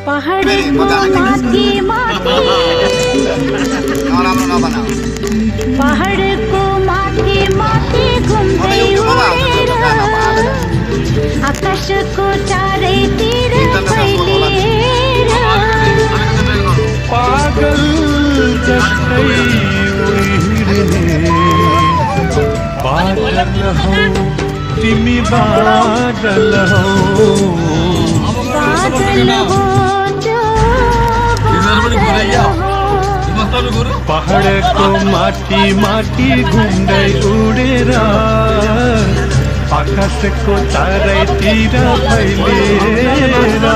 पहाडको माथि माथि पहाडको माथि माथि घुम्दै उडेर आकाशको चारैतिर फैलिएर पागल जस्तै उडिने बादल हौ तिमी बादल हौ बादल हो जो बादल हो पहाडको माथि माथि घुम्दै उडेर आकाशको चारैतिर फैलिएर